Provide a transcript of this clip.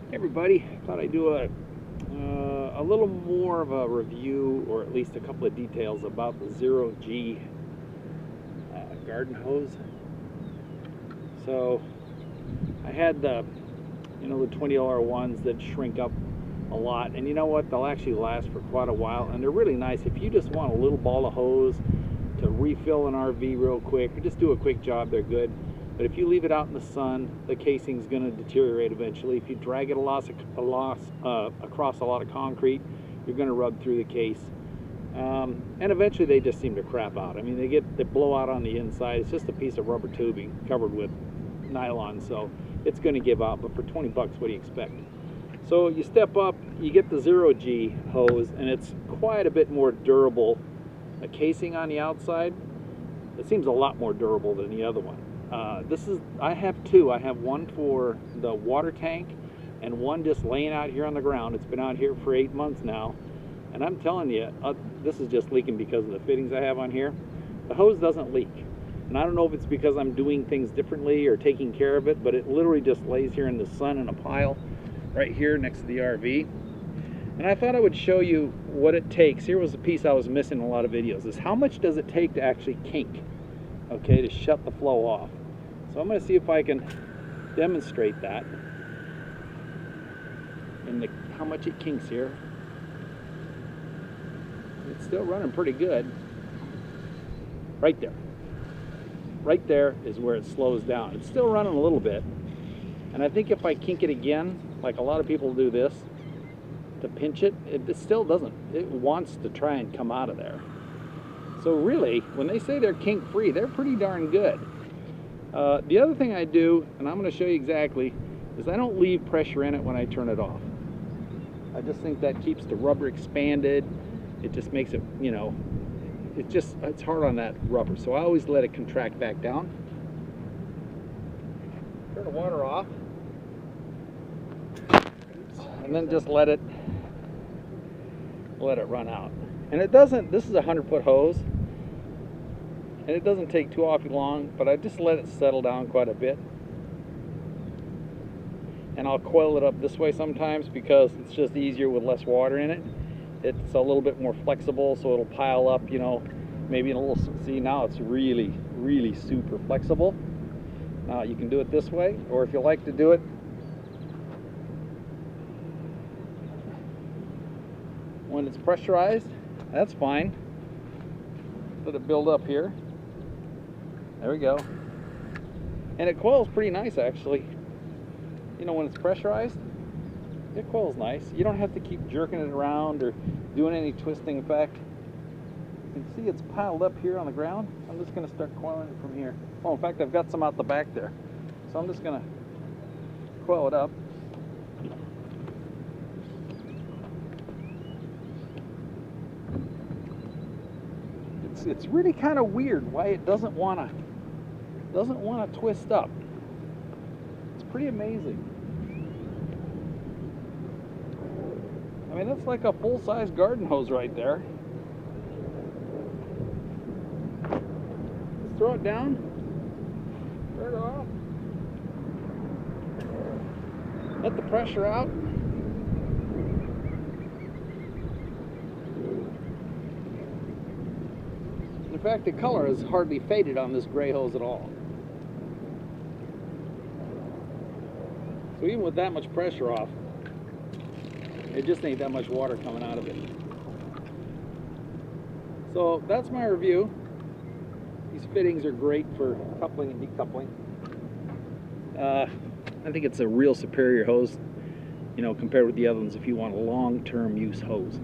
Hey everybody, thought I'd do a little more of a review, or at least a couple of details about the 0G garden hose. So I had the the $20 ones that shrink up a lot, and you know what, they'll actually last for quite a while, and they're really nice if you just want a little ball of hose to refill an RV real quick or just do a quick job. They're good. But if you leave it out in the sun, the casing's going to deteriorate eventually. If you drag it across a lot of concrete, you're going to rub through the case. And eventually they just seem to crap out. I mean, they blow out on the inside. It's just a piece of rubber tubing covered with nylon, so it's going to give out. But for 20 bucks, what do you expect? So you step up, you get the 0G hose, and it's quite a bit more durable. A casing on the outside, it seems a lot more durable than the other one. I have two. I have one for the water tank and one just laying out here on the ground. It's been out here for 8 months now, and I'm telling you, this is just leaking because of the fittings I have on here. The hose doesn't leak, and I don't know if it's because I'm doing things differently or taking care of it, but it literally just lays here in the sun in a pile right here next to the RV. And I thought I would show you what it takes. Here was a piece I was missing in a lot of videos, is how much does it take to actually kink, okay, to shut the flow off. So I'm going to see if I can demonstrate that and how much it kinks here. It's still running pretty good. Right there. Right there is where it slows down. It's still running a little bit. And I think if I kink it again, like a lot of people do this, to pinch it, it still doesn't. It wants to try and come out of there. So really, when they say they're kink free, they're pretty darn good. The other thing I do, and I'm going to show you exactly, is I don't leave pressure in it when I turn it off. I just think that keeps the rubber expanded. It just makes it, it's hard on that rubber. So I always let it contract back down. Turn the water off. And then just let it run out. And it doesn't, this is a 100-foot hose, and it doesn't take too awfully long, but I just let it settle down quite a bit. And I'll coil it up this way sometimes because it's just easier with less water in it. It's a little bit more flexible, so it'll pile up, maybe in a little, see now it's really, really super flexible. Now you can do it this way, or if you like to do it when it's pressurized, that's fine. Let it build up here. There we go. And it coils pretty nice, actually. When it's pressurized, it coils nice. You don't have to keep jerking it around or doing any twisting effect. You can see it's piled up here on the ground. I'm just going to start coiling it from here. Oh, in fact, I've got some out the back there. So I'm just going to coil it up. It's really kind of weird why it doesn't want to twist up. It's pretty amazing. I mean, that's like a full-size garden hose right there. Let's throw it down. Turn it off. Let the pressure out. In fact, the color is hardly faded on this gray hose at all. So even with that much pressure off, it just ain't that much water coming out of it. So that's my review. These fittings are great for coupling and decoupling. I think it's a real superior hose, compared with the other ones if you want a long-term use hose.